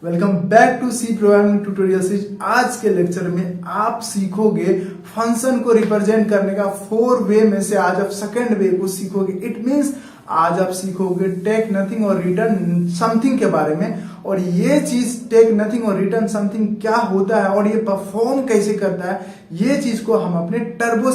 Welcome back to C programming tutorial series. आज के lecture में आप सीखोगे फंक्शन को रिप्रेजेंट करने का 4 वे में से आज आप सेकंड वे को सीखोगे। इट मींस आज आप सीखोगे टेक नथिंग और रिटर्न समथिंग के बारे में। और ये चीज टेक नथिंग और रिटर्न समथिंग क्या होता है और ये परफॉर्म कैसे करता है, ये चीज को हम अपने टर्बो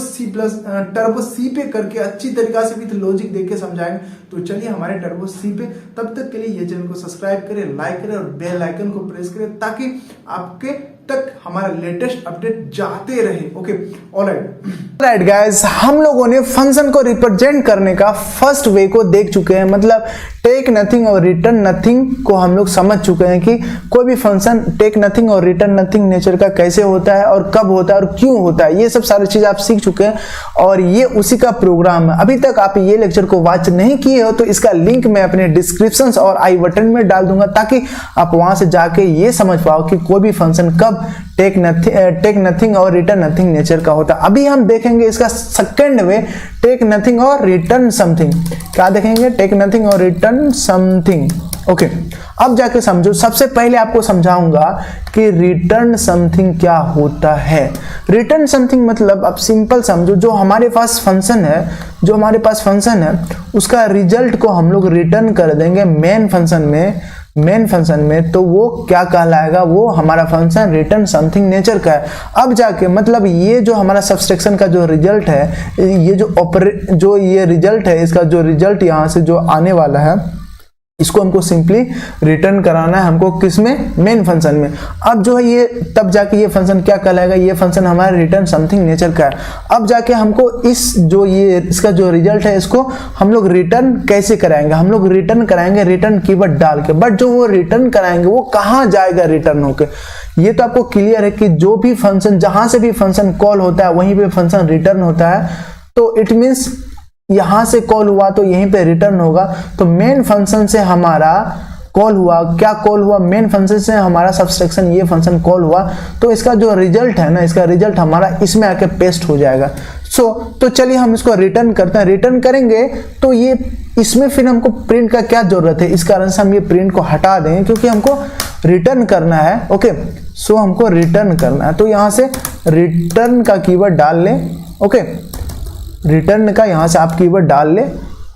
सी पे करके अच्छी तरीका से विद लॉजिक देख के समझाएंगे। तो चलिए हमारे टर्बो सी पे, तब तक के लिए ये चैनल को सब्सक्राइब करें, लाइक करें और बेल आइकन को प्रेस करें ताकि आपके तक हमारा लेटेस्ट अपडेट जाते रहे। ओके, ऑलराइट गाइस, हम लोगों ने फंक्शन को रिप्रेजेंट करने का फर्स्ट वे को देख चुके हैं। मतलब टेक नथिंग और रिटर्न नथिंग को हम लोग समझ चुके हैं कि कोई भी फंक्शन टेक नथिंग और रिटर्न नथिंग नेचर का कैसे होता है और कब होता है और क्यों होता है। ये सब सारी चीज आप सीख चुके हैं और ये उसी का प्रोग्राम है। अभी तक आप ये लेक्चर को वॉच नहीं किए हो तो इसका लिंक मैं अपने डिस्क्रिप्शन और आई बटन में डाल दूंगा ताकि आप वहां से जाके ये समझ पाओ कि कोई भी फंक्शन कब टेक नथिंग और रिटर्न नथिंग नेचर का होता है। अभी हम देखेंगे इसका सेकंड वे, टेक नथिंग और रिटर्न समथिंग। क्या देखेंगे? टेक नथिंग और रिटर्न समथिंग। ओके, अब जाके समझो। सबसे पहले आपको समझाऊंगा कि रिटर्न समथिंग क्या होता है। रिटर्न समथिंग मतलब आप सिंपल समझो, जो हमारे पास फंक्शन है उसका रिजल्ट को हम लोग रिटर्न कर देंगे मेन फंक्शन में, तो वो क्या कहलाएगा? वो हमारा फंक्शन रिटर्न समथिंग नेचर का है। अब जाके मतलब ये जो हमारा सब्सट्रैक्शन का जो रिजल्ट है, ये जो ये रिजल्ट है, इसका जो रिजल्ट यहाँ से जो आने वाला है, इसको हमको सिंपली रिटर्न कराना है हमको किसमें? मेन फंक्शन में। अब जो है ये, तब जाके ये फंक्शन क्या कहलाएगा? ये फंक्शन हमारा रिटर्न समथिंग नेचर का है। अब जाके हमको इसका जो रिजल्ट है, इसको हम लोग रिटर्न कैसे कराएंगे? हम लोग रिटर्न कराएंगे रिटर्न कीवर्ड डाल के। बट जो वो रिटर्न कराएंगे वो कहाँ जाएगा रिटर्न होके? ये तो आपको क्लियर है कि जो भी फंक्शन, जहां से भी फंक्शन कॉल होता है वहीं पे फंक्शन रिटर्न होता है। तो इट मीन्स यहां से कॉल हुआ तो यहीं पे रिटर्न होगा। तो मेन फंक्शन से हमारा कॉल हुआ, क्या कॉल हुआ? मेन फंक्शन से हमारा सब्सट्रैक्शन ये फंक्शन कॉल हुआ, तो इसका जो रिजल्ट है ना, इसका रिजल्ट हमारा इसमें आके पेस्ट हो जाएगा। तो चलिए हम इसको रिटर्न करते हैं। रिटर्न करेंगे तो ये इसमें फिर हमको प्रिंट का क्या जरूरत है? इस कारण से हम ये प्रिंट को हटा देंगे क्योंकि हमको रिटर्न करना है। ओके, सो हमको रिटर्न करना है, तो यहां से रिटर्न का कीवर्ड डाल लें। ओके, रिटर्न का यहां से आप कीवर्ड डाल ले।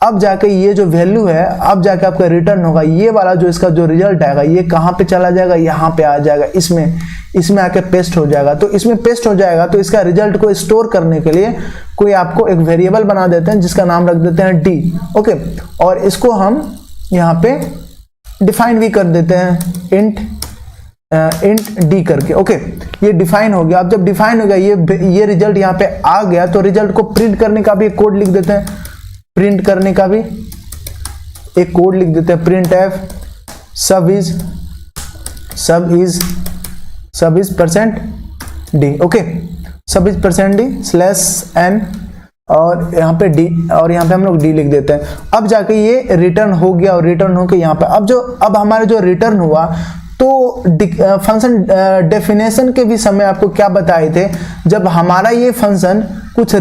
अब जाके ये जो वैल्यू है, अब जाके आपका रिटर्न होगा। ये वाला जो इसका जो रिजल्ट आएगा, ये कहां पे चला जाएगा? यहां पे आ जाएगा, इसमें आके पेस्ट हो जाएगा। तो इसमें पेस्ट हो जाएगा तो इसका रिजल्ट को स्टोर करने के लिए कोई आपको एक वेरिएबल बना देते हैं जिसका नाम रख देते हैं डी। ओके, और इसको हम यहाँ पे डिफाइन भी कर देते हैं इंट डी करके। ओके, ये डिफाइन हो गया। अब जब डिफाइन हो गया, ये रिजल्ट यहाँ पे आ गया, तो रिजल्ट को प्रिंट करने का भी एक कोड लिख देते हैं। प्रिंट करने का भी एक कोड लिख देते हैं, प्रिंट एफ सब इज परसेंट डी। ओके, सब इज परसेंट डी /n और यहाँ पे डी, और यहाँ पे हम लोग डी लिख देते हैं। अब जाके ये रिटर्न हो गया और रिटर्न होके यहाँ पे अब हमारे जो रिटर्न हुआ, तो फंक्शन डेफिनेशन के भी समय आपको क्या बताए थे? जब हमारा ये फंक्शन कुछ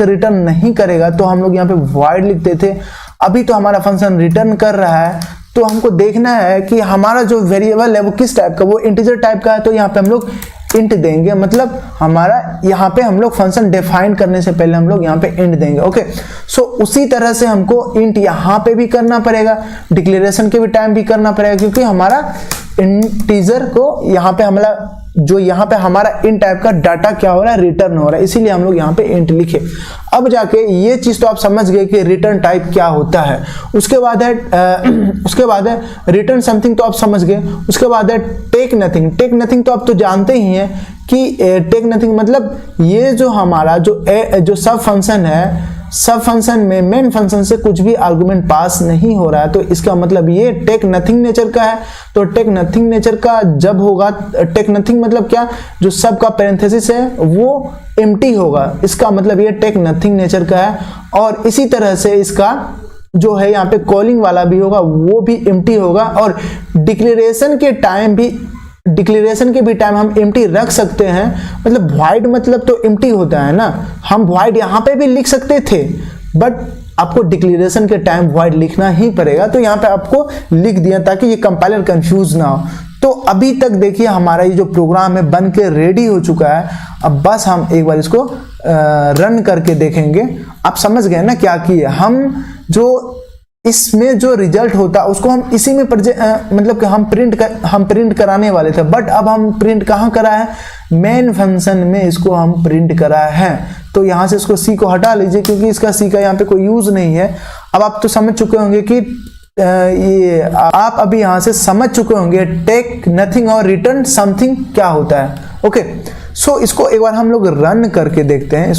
रिटर्न नहीं करेगा तो हम लोग यहाँ पे void लिखते थे। अभी तो हमारा फंक्शन रिटर्न कर रहा है, तो हमको देखना है कि हमारा जो वेरिएबल है वो किस टाइप का, वो इंटीजर टाइप का है, तो यहाँ पे हम लोग इंट देंगे। मतलब हमारा यहाँ पे हम लोग फंक्शन डिफाइन करने से पहले हम लोग यहाँ पे इंट देंगे। ओके, सो उसी तरह से हमको इंट यहाँ पे भी करना पड़ेगा, डिक्लेरेशन के भी टाइम भी करना पड़ेगा, क्योंकि हमारा इंटीजर को यहाँ पे हमारा इंट टाइप का डाटा क्या हो रहा है? रिटर्न हो रहा है, इसीलिए हम लोग यहाँ पे इंट लिखे। अब जाके ये चीज तो आप समझ गए कि रिटर्न टाइप क्या होता है। उसके बाद है रिटर्न समथिंग, तो आप समझ गए। उसके बाद है टेक नथिंग तो आप तो जानते ही हैं कि टेक नथिंग मतलब ये जो हमारा जो सब फंक्शन है, सब फंक्शन में मेन फंक्शन से कुछ भी आर्गुमेंट पास नहीं हो रहा है, तो इसका मतलब ये टेक नथिंग नेचर का है। तो टेक नथिंग नेचर का जब होगा, टेक नथिंग मतलब क्या? जो सब का पैरेंथेसिस है वो एम्प्टी होगा, इसका मतलब ये टेक नथिंग नेचर का है। और इसी तरह से इसका जो है यहाँ पे कॉलिंग वाला भी होगा, वो भी एम्प्टी होगा। और डिक्लेरेशन के भी टाइम हम एम्प्टी रख सकते हैं। मतलब void मतलब तो एम्प्टी होता है ना, हम void यहाँ पे भी लिख सकते थे, बट आपको डिक्लेरेशन के टाइम वॉइड लिखना ही पड़ेगा। तो यहाँ पे आपको लिख दिया ताकि ये कंपाइलर कंफ्यूज ना हो। तो अभी तक देखिए हमारा ये जो प्रोग्राम है बन के रेडी हो चुका है। अब बस हम एक बार इसको रन करके देखेंगे। आप समझ गए ना क्या किए, हम जो इसमें जो रिजल्ट होता है उसको हम इसी में मतलब कि हम प्रिंट कराने वाले थे, बट अब हम प्रिंट कहाँ करा है, मेन फंक्शन में इसको हम प्रिंट करा है। तो यहाँ से इसको सी को हटा लीजिए क्योंकि इसका सी का यहाँ पे कोई यूज नहीं है। अब आप तो समझ चुके होंगे कि ये आप अभी यहाँ से समझ चुके होंगे टेक नथिंग और रिटर्न समथिंग क्या होता है। ओके, सो इसको एक बार हम लोग रन करके देखते हैं।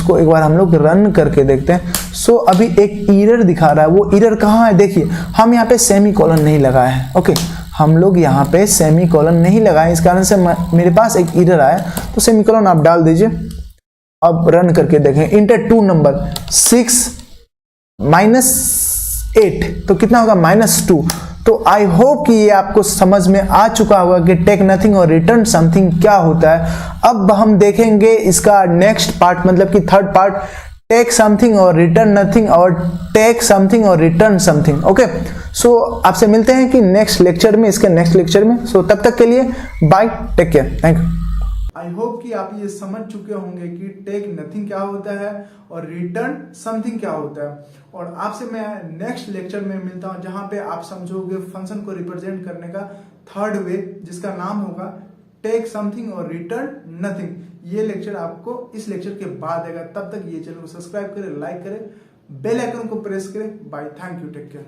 सो अभी एक एरर दिखा रहा है, वो एरर कहाँ है देखिए, हम यहाँ पे सेमी कॉलन नहीं लगाए हैं। ओके, हम लोग यहाँ पे सेमी कॉलन नहीं लगाए, इस कारण से मेरे पास एक एरर आया। तो सेमी कॉलन आप डाल दीजिए। अब रन करके देखें, इंटर 2 नंबर 6 -8 तो कितना होगा -2। तो आई होप कि ये आपको समझ में आ चुका होगा कि टेक नथिंग और रिटर्न समथिंग क्या होता है। अब हम देखेंगे इसका नेक्स्ट पार्ट, मतलब कि थर्ड पार्ट, टेक समथिंग और रिटर्न नथिंग और टेक समथिंग और रिटर्न समथिंग। ओके, सो आपसे मिलते हैं कि नेक्स्ट लेक्चर में, इसके नेक्स्ट लेक्चर में। सो तब तक के लिए bye, take care, thank you. I hope कि आप ये समझ चुके होंगे कि टेक नथिंग क्या होता है और रिटर्न समथिंग क्या होता है। और आपसे मैं नेक्स्ट लेक्चर में मिलता हूं जहां पे आप समझोगे फंक्शन को रिप्रेजेंट करने का थर्ड वे, जिसका नाम होगा टेक समथिंग और रिटर्न नथिंग। ये लेक्चर आपको इस लेक्चर के बाद आएगा। तब तक ये चैनल को सब्सक्राइब करें, लाइक करें, बेल आइकन को प्रेस करें। Bye, thank you, take care.